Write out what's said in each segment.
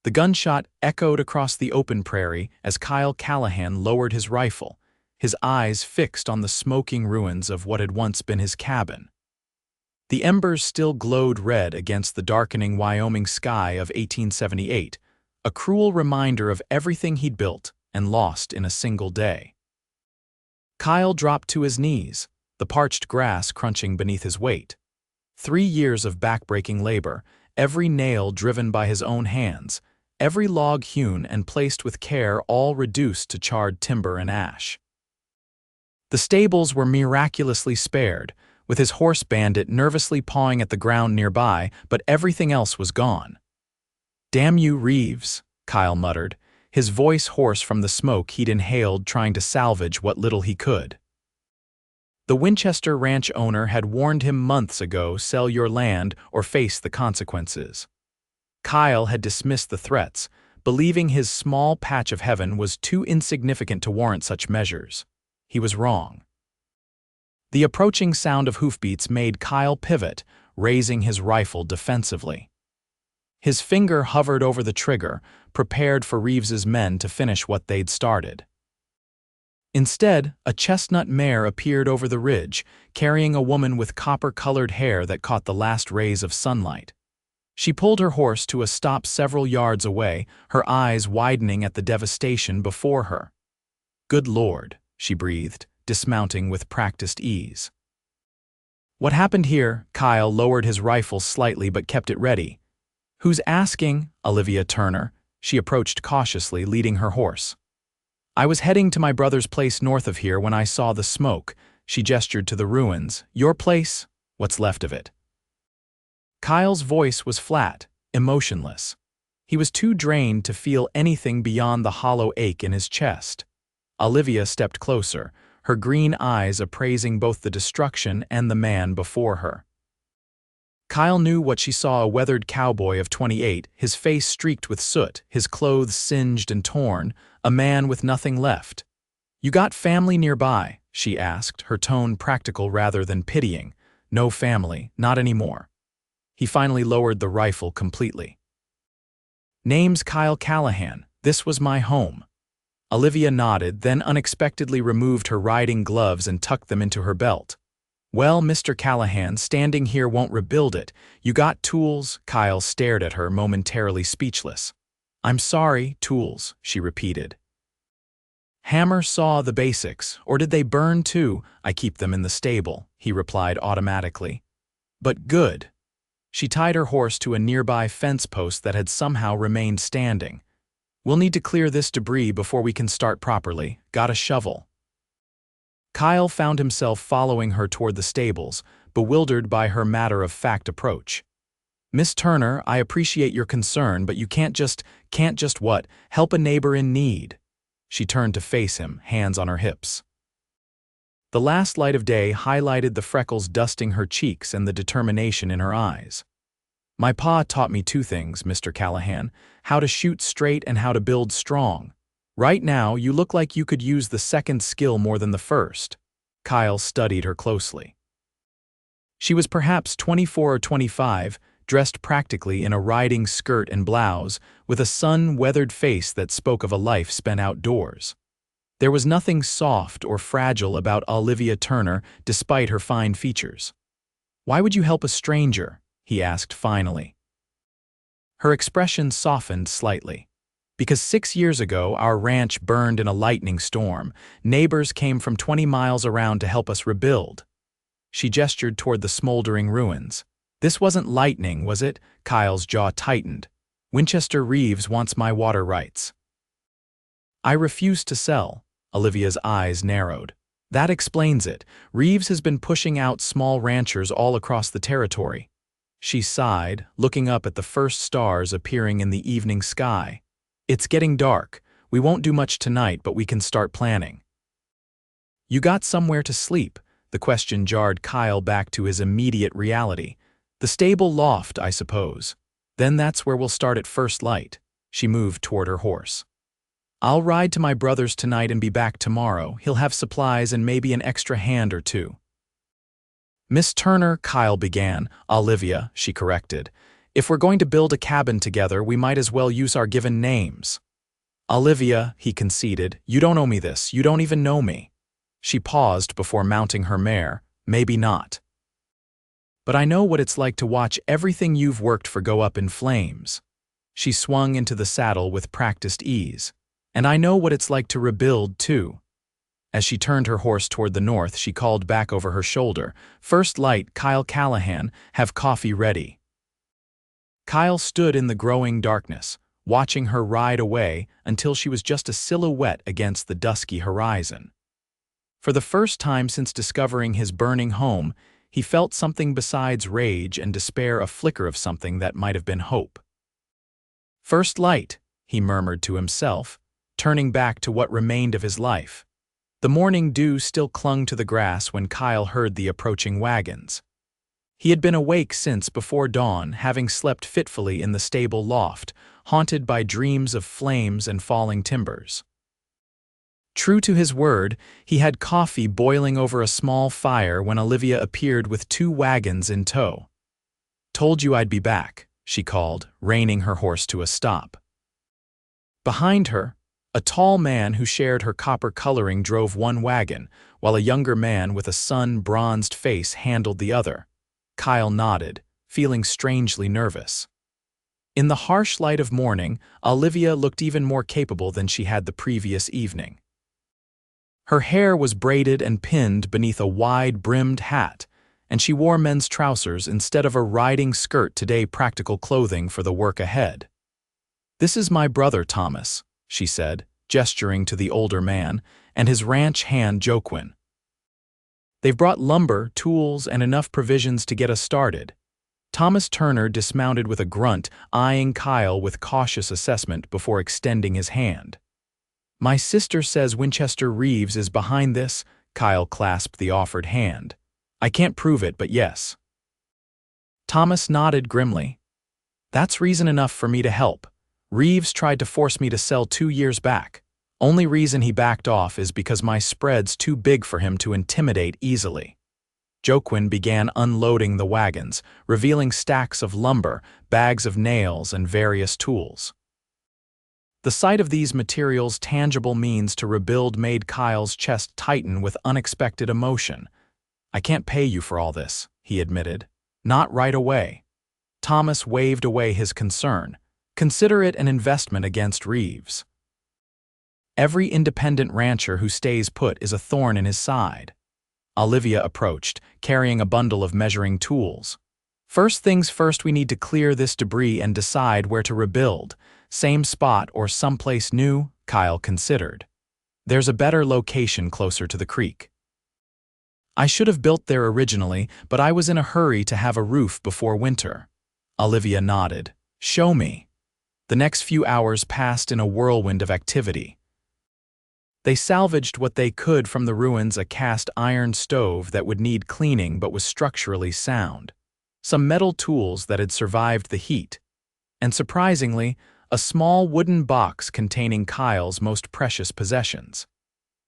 The gunshot echoed across the open prairie as Kyle Callahan lowered his rifle, his eyes fixed on the smoking ruins of what had once been his cabin. The embers still glowed red against the darkening Wyoming sky of 1878, a cruel reminder of everything he'd built and lost in a single day. Kyle dropped to his knees, the parched grass crunching beneath his weight. 3 years of backbreaking labor, every nail driven by his own hands, every log hewn and placed with care, all reduced to charred timber and ash. The stables were miraculously spared, with his horse Bandit nervously pawing at the ground nearby, but everything else was gone. "Damn you, Reeves," Kyle muttered, his voice hoarse from the smoke he'd inhaled trying to salvage what little he could. The Winchester ranch owner had warned him months ago, sell your land or face the consequences. Kyle had dismissed the threats, believing his small patch of heaven was too insignificant to warrant such measures. He was wrong. The approaching sound of hoofbeats made Kyle pivot, raising his rifle defensively. His finger hovered over the trigger, prepared for Reeves's men to finish what they'd started. Instead, a chestnut mare appeared over the ridge, carrying a woman with copper-colored hair that caught the last rays of sunlight. She pulled her horse to a stop several yards away, her eyes widening at the devastation before her. "Good Lord," she breathed, dismounting with practiced ease. "What happened here?" Kyle lowered his rifle slightly but kept it ready. "Who's asking?" Olivia Turner. She approached cautiously, leading her horse. "I was heading to my brother's place north of here when I saw the smoke." She gestured to the ruins. "Your place? What's left of it?" Kyle's voice was flat, emotionless. He was too drained to feel anything beyond the hollow ache in his chest. Olivia stepped closer, her green eyes appraising both the destruction and the man before her. Kyle knew what she saw: a weathered cowboy of 28, his face streaked with soot, his clothes singed and torn, a man with nothing left. "You got family nearby?" she asked, her tone practical rather than pitying. "No family, not anymore." He finally lowered the rifle completely. "Name's Kyle Callahan. This was my home." Olivia nodded, then unexpectedly removed her riding gloves and tucked them into her belt. "Well, Mr. Callahan, standing here won't rebuild it. You got tools?" Kyle stared at her, momentarily speechless. "I'm sorry, tools," she repeated. "Hammer, saw, the basics. Or did they burn too?" "I keep them in the stable," he replied automatically. "But good." She tied her horse to a nearby fence post that had somehow remained standing. "We'll need to clear this debris before we can start properly. Got a shovel?" Kyle found himself following her toward the stables, bewildered by her matter-of-fact approach. "Miss Turner, I appreciate your concern, but you can't just what? Help a neighbor in need." She turned to face him, hands on her hips. The last light of day highlighted the freckles dusting her cheeks and the determination in her eyes. "My pa taught me 2 things, Mr. Callahan, how to shoot straight and how to build strong. Right now, you look like you could use the second skill more than the first." Kyle studied her closely. She was perhaps 24 or 25, dressed practically in a riding skirt and blouse, with a sun-weathered face that spoke of a life spent outdoors. There was nothing soft or fragile about Olivia Turner, despite her fine features. "Why would you help a stranger?" he asked finally. Her expression softened slightly. "Because 6 years ago our ranch burned in a lightning storm. Neighbors came from 20 miles around to help us rebuild." She gestured toward the smoldering ruins. "This wasn't lightning, was it?" Kyle's jaw tightened. "Winchester Reeves wants my water rights." "I refuse to sell." Olivia's eyes narrowed. "That explains it. Reeves has been pushing out small ranchers all across the territory." She sighed, looking up at the first stars appearing in the evening sky. "It's getting dark. We won't do much tonight, but we can start planning." "You got somewhere to sleep?" The question jarred Kyle back to his immediate reality. "The stable loft, I suppose. Then that's where we'll start at first light." She moved toward her horse. "I'll ride to my brother's tonight and be back tomorrow. He'll have supplies and maybe an extra hand or 2. "Miss Turner," Kyle began. "Olivia," she corrected. If we're going to build a cabin together, we might as well use our given names. Olivia, he conceded, you don't owe me this, you don't even know me. She paused before mounting her mare, maybe not. But I know what it's like to watch everything you've worked for go up in flames. She swung into the saddle with practiced ease. And I know what it's like to rebuild, too. As she turned her horse toward the north, she called back over her shoulder, "First light, Kyle Callahan, have coffee ready." Kyle stood in the growing darkness, watching her ride away until she was just a silhouette against the dusky horizon. For the first time since discovering his burning home, he felt something besides rage and despair, a flicker of something that might have been hope. "First light," he murmured to himself, turning back to what remained of his life. The morning dew still clung to the grass when Kyle heard the approaching wagons. He had been awake since before dawn, having slept fitfully in the stable loft, haunted by dreams of flames and falling timbers. True to his word, he had coffee boiling over a small fire when Olivia appeared with 2 wagons in tow. "Told you I'd be back," she called, reining her horse to a stop. Behind her, a tall man who shared her copper coloring drove one wagon, while a younger man with a sun-bronzed face handled the other. Kyle nodded, feeling strangely nervous. In the harsh light of morning, Olivia looked even more capable than she had the previous evening. Her hair was braided and pinned beneath a wide-brimmed hat, and she wore men's trousers instead of a riding skirt today, practical clothing for the work ahead. "This is my brother Thomas," she said, gesturing to the older man, "and his ranch hand Joaquin. They've brought lumber, tools, and enough provisions to get us started." Thomas Turner dismounted with a grunt, eyeing Kyle with cautious assessment before extending his hand. "My sister says Winchester Reeves is behind this." Kyle clasped the offered hand. "I can't prove it, but yes." Thomas nodded grimly. "That's reason enough for me to help. Reeves tried to force me to sell 2 years back. Only reason he backed off is because my spread's too big for him to intimidate easily." Joaquin began unloading the wagons, revealing stacks of lumber, bags of nails, and various tools. The sight of these materials' tangible means to rebuild made Kyle's chest tighten with unexpected emotion. "I can't pay you for all this," he admitted. "Not right away." Thomas waved away his concern. "Consider it an investment against Reeves. Every independent rancher who stays put is a thorn in his side." Olivia approached, carrying a bundle of measuring tools. "First things first, we need to clear this debris and decide where to rebuild. Same spot or someplace new?" Kyle considered. "There's a better location closer to the creek." "I should have built there originally, but I was in a hurry to have a roof before winter." Olivia nodded. "Show me." The next few hours passed in a whirlwind of activity. They salvaged what they could from the ruins: a cast iron stove that would need cleaning but was structurally sound, some metal tools that had survived the heat, and surprisingly, a small wooden box containing Kyle's most precious possessions: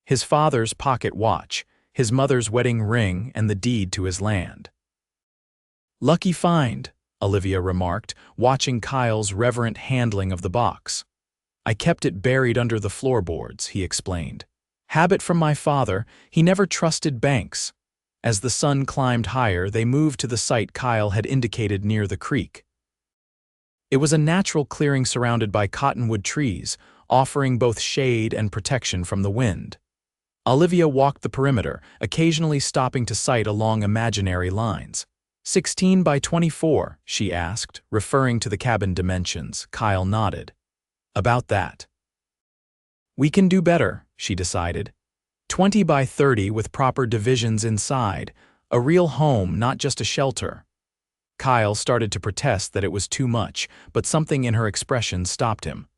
his father's pocket watch, his mother's wedding ring, and the deed to his land. "Lucky find," Olivia remarked, watching Kyle's reverent handling of the box. "I kept it buried under the floorboards," he explained. "Habit from my father, he never trusted banks." As the sun climbed higher, they moved to the site Kyle had indicated near the creek. It was a natural clearing surrounded by cottonwood trees, offering both shade and protection from the wind. Olivia walked the perimeter, occasionally stopping to sight along imaginary lines. 16 by 24, she asked, referring to the cabin dimensions. Kyle nodded. "About that." "We can do better," she decided. 20 by 30 with proper divisions inside. A real home, not just a shelter. Kyle started to protest that it was too much, but something in her expression stopped him.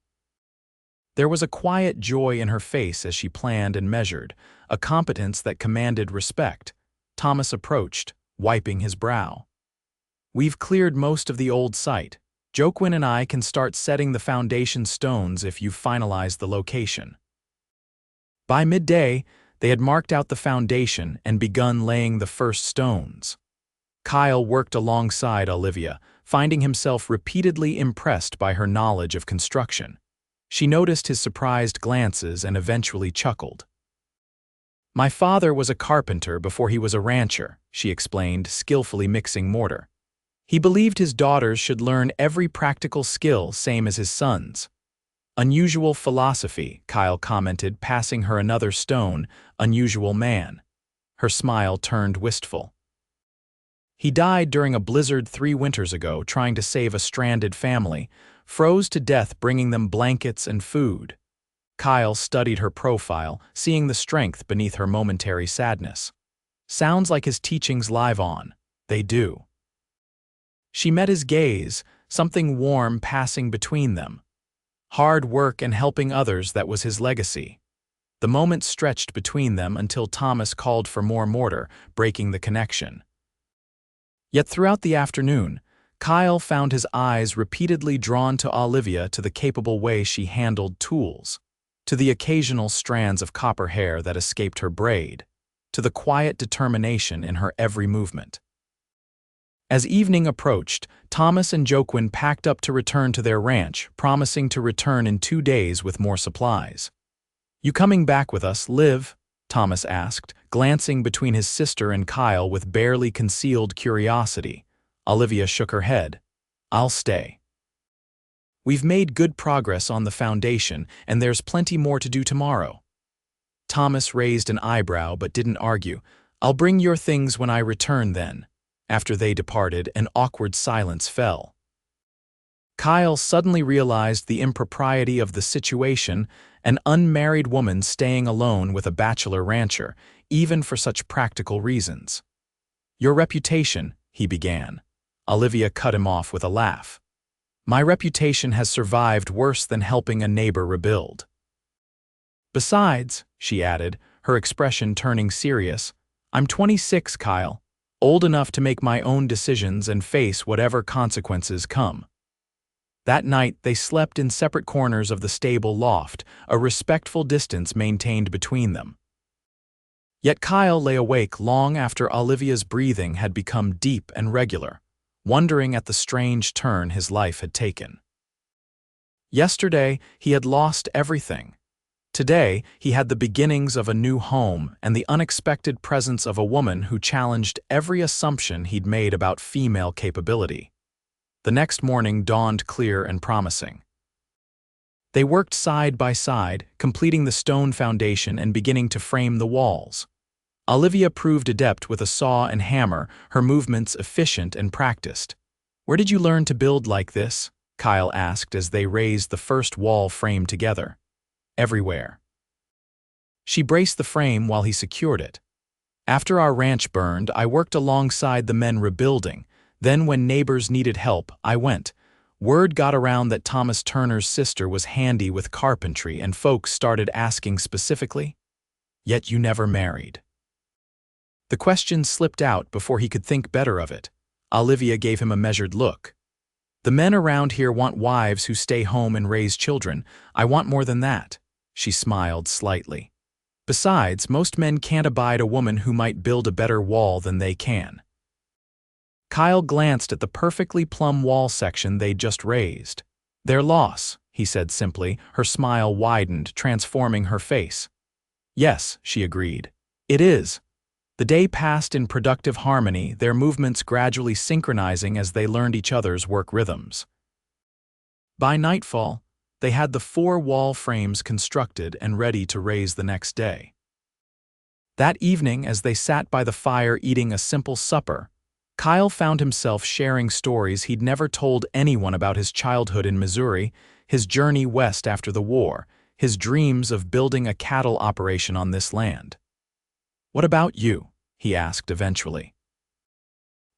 There was a quiet joy in her face as she planned and measured, a competence that commanded respect. Thomas approached, wiping his brow. "We've cleared most of the old site. Joaquin and I can start setting the foundation stones if you've finalized the location." By midday, they had marked out the foundation and begun laying the first stones. Kyle worked alongside Olivia, finding himself repeatedly impressed by her knowledge of construction. She noticed his surprised glances and eventually chuckled. "My father was a carpenter before he was a rancher," she explained, skillfully mixing mortar. "He believed his daughters should learn every practical skill same as his sons." "Unusual philosophy," Kyle commented, passing her another stone. "Unusual man." Her smile turned wistful. "He died during a blizzard 3 winters ago trying to save a stranded family, froze to death bringing them blankets and food." Kyle studied her profile, seeing the strength beneath her momentary sadness. "Sounds like his teachings live on." "They do." She met his gaze, something warm passing between them. Hard work and helping others, that was his legacy. The moment stretched between them until Thomas called for more mortar, breaking the connection. Yet throughout the afternoon, Kyle found his eyes repeatedly drawn to Olivia, to the capable way she handled tools, to the occasional strands of copper hair that escaped her braid, to the quiet determination in her every movement. As evening approached, Thomas and Joaquin packed up to return to their ranch, promising to return in 2 days with more supplies. "You coming back with us, Liv?" Thomas asked, glancing between his sister and Kyle with barely concealed curiosity. Olivia shook her head. "I'll stay. We've made good progress on the foundation, and there's plenty more to do tomorrow." Thomas raised an eyebrow but didn't argue. "I'll bring your things when I return then." After they departed, an awkward silence fell. Kyle suddenly realized the impropriety of the situation, an unmarried woman staying alone with a bachelor rancher, even for such practical reasons. "Your reputation," he began. Olivia cut him off with a laugh. "My reputation has survived worse than helping a neighbor rebuild." "Besides," she added, her expression turning serious, "I'm 26, Kyle. Old enough to make my own decisions and face whatever consequences come." That night, they slept in separate corners of the stable loft, a respectful distance maintained between them. Yet Kyle lay awake long after Olivia's breathing had become deep and regular, wondering at the strange turn his life had taken. Yesterday, he had lost everything. Today, he had the beginnings of a new home and the unexpected presence of a woman who challenged every assumption he'd made about female capability. The next morning dawned clear and promising. They worked side by side, completing the stone foundation and beginning to frame the walls. Olivia proved adept with a saw and hammer, her movements efficient and practiced. "Where did you learn to build like this?" Kyle asked as they raised the first wall frame together. "Everywhere." She braced the frame while he secured it. "After our ranch burned, I worked alongside the men rebuilding. Then when neighbors needed help, I went. Word got around that Thomas Turner's sister was handy with carpentry and folks started asking specifically, 'Yet you never married.'" The question slipped out before he could think better of it. Olivia gave him a measured look. "The men around here want wives who stay home and raise children. I want more than that." She smiled slightly. "Besides, most men can't abide a woman who might build a better wall than they can." Kyle glanced at the perfectly plumb wall section they'd just raised. "Their loss," he said simply, her smile widened, transforming her face. "Yes," she agreed. "It is." The day passed in productive harmony, their movements gradually synchronizing as they learned each other's work rhythms. By nightfall, they had the 4 wall frames constructed and ready to raise the next day. That evening, as they sat by the fire eating a simple supper, Kyle found himself sharing stories he'd never told anyone about his childhood in Missouri, his journey west after the war, his dreams of building a cattle operation on this land. "What about you?" he asked eventually.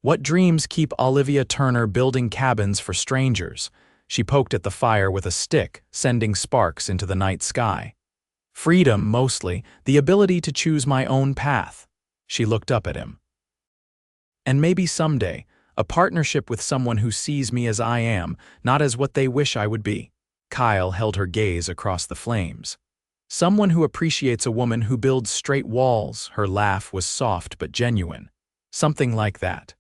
"What dreams keep Olivia Turner building cabins for strangers?" She poked at the fire with a stick, sending sparks into the night sky. "Freedom, mostly, the ability to choose my own path." She looked up at him. "And maybe someday, a partnership with someone who sees me as I am, not as what they wish I would be." Kyle held her gaze across the flames. "Someone who appreciates a woman who builds straight walls." Her laugh was soft but genuine. "Something like that."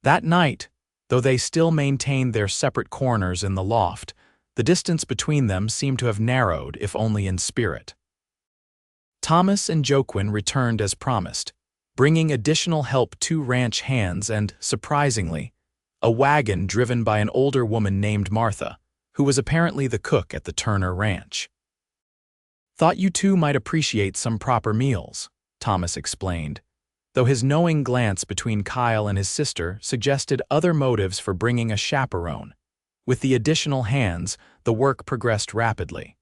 That night, Though they still maintained their separate corners in the loft, the distance between them seemed to have narrowed, if only in spirit. Thomas and Joaquin returned as promised, bringing additional help, 2 ranch hands and, surprisingly, a wagon driven by an older woman named Martha, who was apparently the cook at the Turner Ranch. "Thought you two might appreciate some proper meals," Thomas explained, though his knowing glance between Kyle and his sister suggested other motives for bringing a chaperone. With the additional hands, the work progressed rapidly.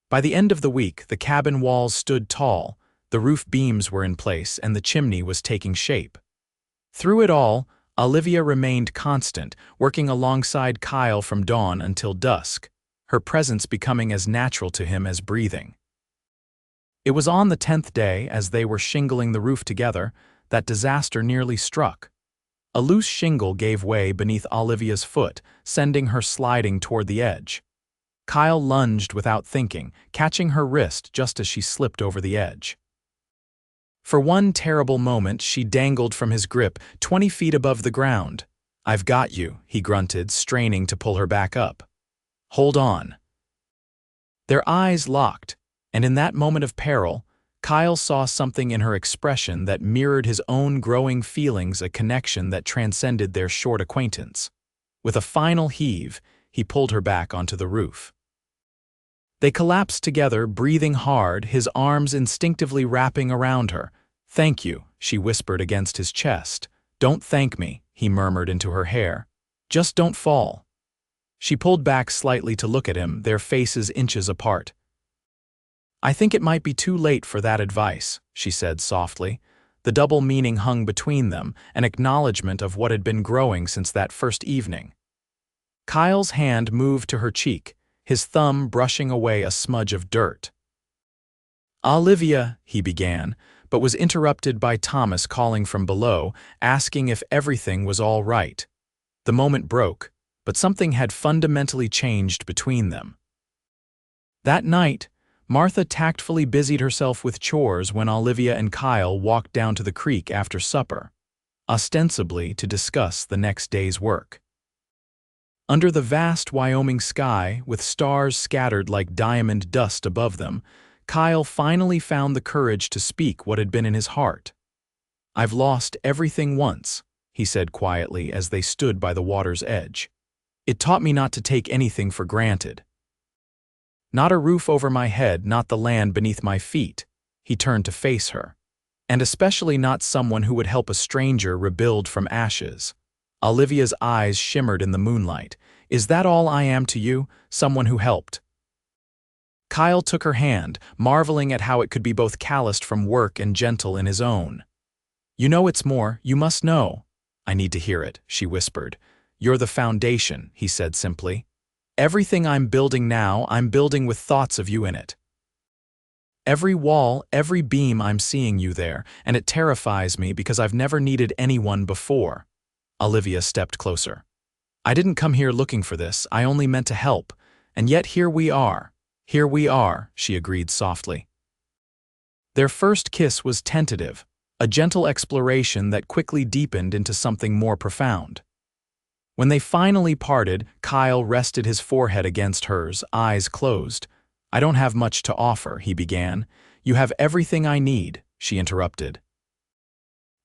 By the end of the week, the cabin walls stood tall, the roof beams were in place, and the chimney was taking shape. Through it all, Olivia remained constant, working alongside Kyle from dawn until dusk, her presence becoming as natural to him as breathing. It was on the 10th day, as they were shingling the roof together, that disaster nearly struck. A loose shingle gave way beneath Olivia's foot, sending her sliding toward the edge. Kyle lunged without thinking, catching her wrist just as she slipped over the edge. For one terrible moment, she dangled from his grip, 20 feet above the ground. "I've got you," he grunted, straining to pull her back up. "Hold on." Their eyes locked, and in that moment of peril, Kyle saw something in her expression that mirrored his own growing feelings, a connection that transcended their short acquaintance. With a final heave, he pulled her back onto the roof. They collapsed together, breathing hard, his arms instinctively wrapping around her. "Thank you," she whispered against his chest. "Don't thank me," he murmured into her hair. "Just don't fall." She pulled back slightly to look at him, their faces inches apart. "I think it might be too late for that advice," she said softly. The double meaning hung between them, an acknowledgement of what had been growing since that first evening. Kyle's hand moved to her cheek, his thumb brushing away a smudge of dirt. "Olivia," he began, but was interrupted by Thomas calling from below, asking if everything was all right. The moment broke, but something had fundamentally changed between them. That night, Martha tactfully busied herself with chores when Olivia and Kyle walked down to the creek after supper, ostensibly to discuss the next day's work. Under the vast Wyoming sky, with stars scattered like diamond dust above them, Kyle finally found the courage to speak what had been in his heart. "I've lost everything once," he said quietly as they stood by the water's edge. "It taught me not to take anything for granted. Not a roof over my head, not the land beneath my feet." He turned to face her. "And especially not someone who would help a stranger rebuild from ashes." Olivia's eyes shimmered in the moonlight. "Is that all I am to you, someone who helped?" Kyle took her hand, marveling at how it could be both calloused from work and gentle in his own. "You know it's more, you must know." "I need to hear it," she whispered. "You're the foundation," he said simply. "Everything I'm building now, I'm building with thoughts of you in it. Every wall, every beam, I'm seeing you there, and it terrifies me because I've never needed anyone before." Olivia stepped closer. "I didn't come here looking for this, I only meant to help, and yet here we are, she agreed softly. Their first kiss was tentative, a gentle exploration that quickly deepened into something more profound. When they finally parted, Kyle rested his forehead against hers, eyes closed. "I don't have much to offer," he began. "You have everything I need," she interrupted.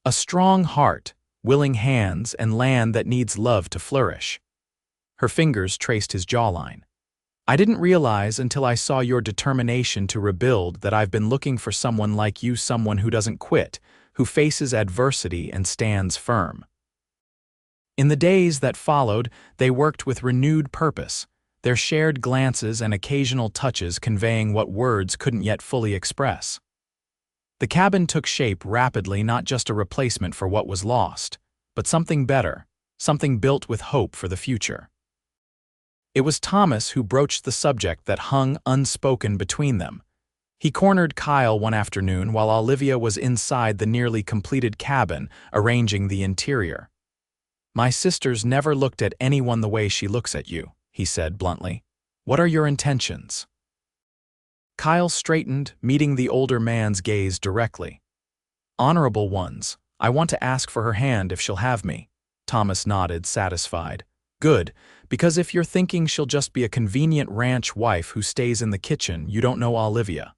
"A strong heart, willing hands, and land that needs love to flourish." Her fingers traced his jawline. "I didn't realize until I saw your determination to rebuild that I've been looking for someone like you, someone who doesn't quit, who faces adversity and stands firm." In the days that followed, they worked with renewed purpose, their shared glances and occasional touches conveying what words couldn't yet fully express. The cabin took shape rapidly, not just a replacement for what was lost, but something better, something built with hope for the future. It was Thomas who broached the subject that hung unspoken between them. He cornered Kyle one afternoon while Olivia was inside the nearly completed cabin, arranging the interior. "My sister's never looked at anyone the way she looks at you," he said bluntly. "What are your intentions?" Kyle straightened, meeting the older man's gaze directly. "Honorable ones. I want to ask for her hand if she'll have me." Thomas nodded, satisfied. Good, because if you're thinking she'll just be a convenient ranch wife who stays in the kitchen, you don't know Olivia.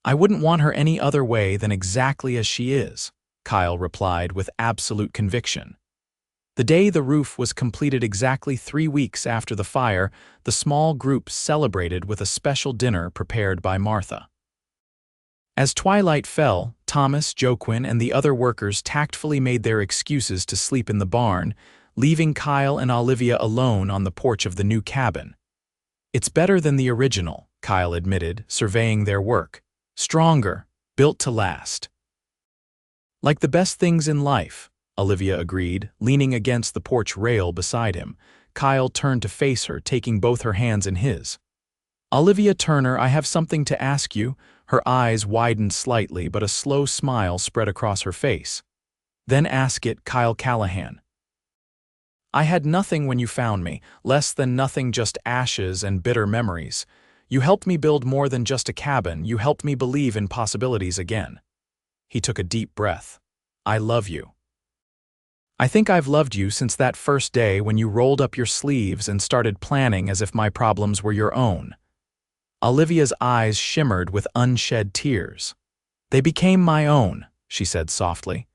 I wouldn't want her any other way than exactly as she is, Kyle replied with absolute conviction. The day the roof was completed exactly 3 weeks after the fire, the small group celebrated with a special dinner prepared by Martha. As twilight fell, Thomas, Joaquin, and the other workers tactfully made their excuses to sleep in the barn, leaving Kyle and Olivia alone on the porch of the new cabin. It's better than the original, Kyle admitted, surveying their work. Stronger, built to last. Like the best things in life, Olivia agreed, leaning against the porch rail beside him. Kyle turned to face her, taking both her hands in his. Olivia Turner, I have something to ask you. Her eyes widened slightly, but a slow smile spread across her face. Then ask it, Kyle Callahan. I had nothing when you found me, less than nothing, just ashes and bitter memories. You helped me build more than just a cabin, you helped me believe in possibilities again. He took a deep breath. I love you. I think I've loved you since that first day when you rolled up your sleeves and started planning as if my problems were your own. Olivia's eyes shimmered with unshed tears. They became my own, she said softly.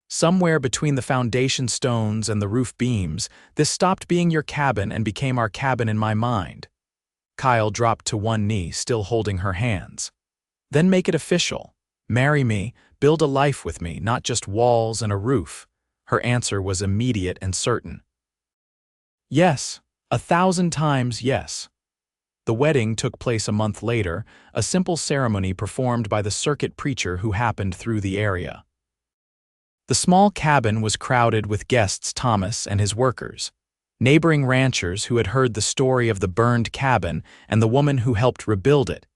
Somewhere between the foundation stones and the roof beams, this stopped being your cabin and became our cabin in my mind. Kyle dropped to one knee, still holding her hands. Then make it official. Marry me, build a life with me, not just walls and a roof. Her answer was immediate and certain. Yes, 1,000 times yes. The wedding took place a month later, a simple ceremony performed by the circuit preacher who happened through the area. The small cabin was crowded with guests, Thomas and his workers, neighboring ranchers who had heard the story of the burned cabin and the woman who helped rebuild it,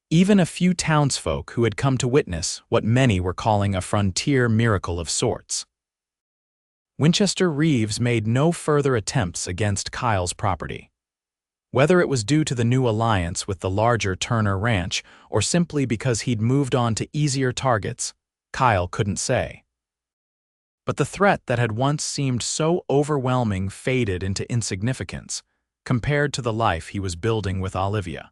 even a few townsfolk who had come to witness what many were calling a frontier miracle of sorts. Winchester Reeves made no further attempts against Kyle's property. Whether it was due to the new alliance with the larger Turner Ranch or simply because he'd moved on to easier targets, Kyle couldn't say. But the threat that had once seemed so overwhelming faded into insignificance compared to the life he was building with Olivia.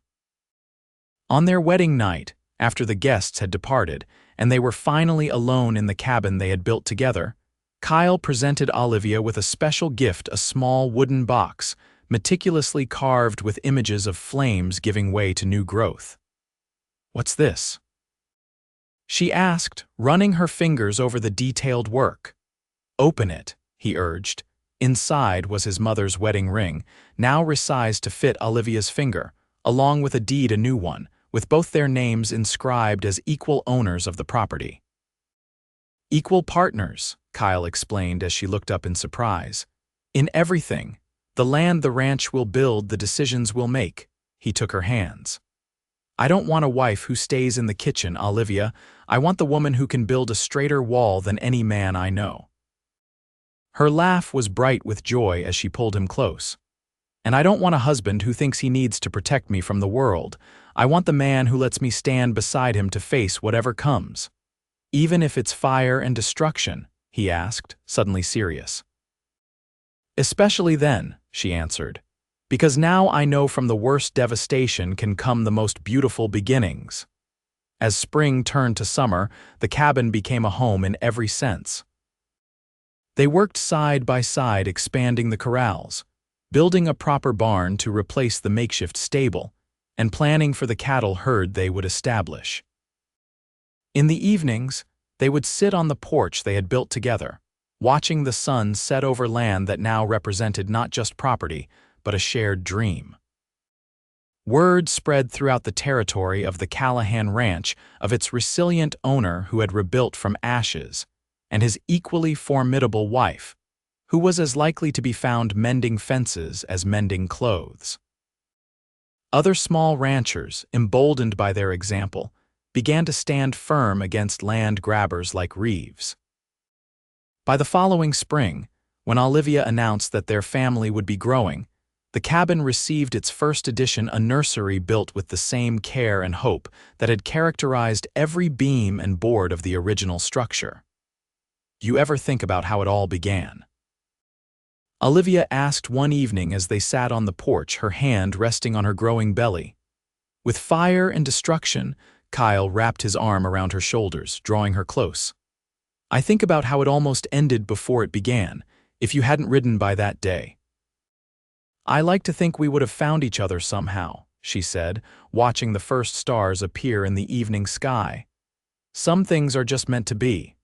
On their wedding night, after the guests had departed and they were finally alone in the cabin they had built together, Kyle presented Olivia with a special gift, a small wooden box, meticulously carved with images of flames giving way to new growth. What's this? She asked, running her fingers over the detailed work. Open it, he urged. Inside was his mother's wedding ring, now resized to fit Olivia's finger, along with a new one, with both their names inscribed as equal owners of the property. Equal partners, Kyle explained as she looked up in surprise. In everything. The land the ranch will build, the decisions we'll make. He took her hands. I don't want a wife who stays in the kitchen, Olivia. I want the woman who can build a straighter wall than any man I know. Her laugh was bright with joy as she pulled him close. And I don't want a husband who thinks he needs to protect me from the world. I want the man who lets me stand beside him to face whatever comes. Even if it's fire and destruction, he asked, suddenly serious. Especially then, she answered, because now I know from the worst devastation can come the most beautiful beginnings. As spring turned to summer, the cabin became a home in every sense. They worked side by side, expanding the corrals, building a proper barn to replace the makeshift stable, and planning for the cattle herd they would establish. In the evenings, they would sit on the porch they had built together, watching the sun set over land that now represented not just property, but a shared dream. Word spread throughout the territory of the Callahan Ranch of its resilient owner who had rebuilt from ashes, and his equally formidable wife, who was as likely to be found mending fences as mending clothes. Other small ranchers, emboldened by their example, began to stand firm against land grabbers like Reeves. By the following spring, when Olivia announced that their family would be growing, the cabin received its first addition, a nursery built with the same care and hope that had characterized every beam and board of the original structure. You ever think about how it all began?" Olivia asked one evening as they sat on the porch, her hand resting on her growing belly. With fire and destruction, Kyle wrapped his arm around her shoulders, drawing her close. "I think about how it almost ended before it began, if you hadn't ridden by that day. I like to think we would have found each other somehow," she said, watching the first stars appear in the evening sky. "Some things are just meant to be."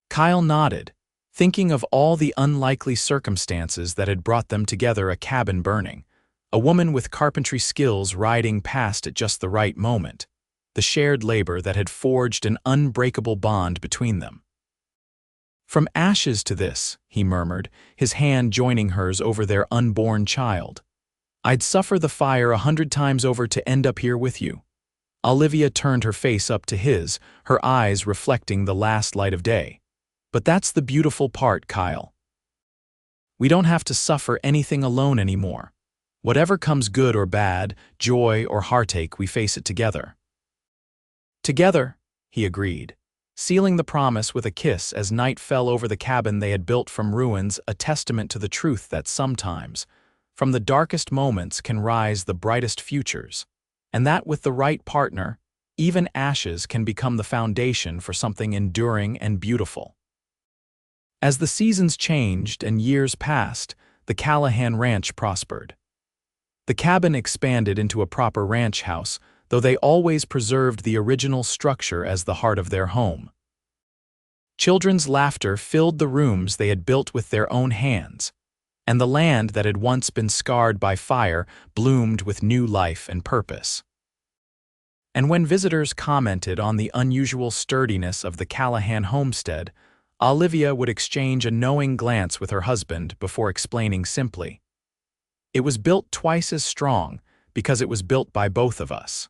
Kyle nodded, thinking of all the unlikely circumstances that had brought them together: a cabin burning, a woman with carpentry skills riding past at just the right moment, the shared labor that had forged an unbreakable bond between them. "From ashes to this," he murmured, his hand joining hers over their unborn child. "I'd suffer the fire 100 times over to end up here with you." Olivia turned her face up to his, her eyes reflecting the last light of day. "But that's the beautiful part, Kyle. We don't have to suffer anything alone anymore. Whatever comes, good or bad, joy or heartache, we face it together." "Together," he agreed, sealing the promise with a kiss as night fell over the cabin they had built from ruins, a testament to the truth that sometimes, from the darkest moments can rise the brightest futures, and that with the right partner, even ashes can become the foundation for something enduring and beautiful. As the seasons changed and years passed, the Callahan ranch prospered. The cabin expanded into a proper ranch house, though they always preserved the original structure as the heart of their home. Children's laughter filled the rooms they had built with their own hands, and the land that had once been scarred by fire bloomed with new life and purpose. And when visitors commented on the unusual sturdiness of the Callahan homestead, Olivia would exchange a knowing glance with her husband before explaining simply, "It was built twice as strong because it was built by both of us."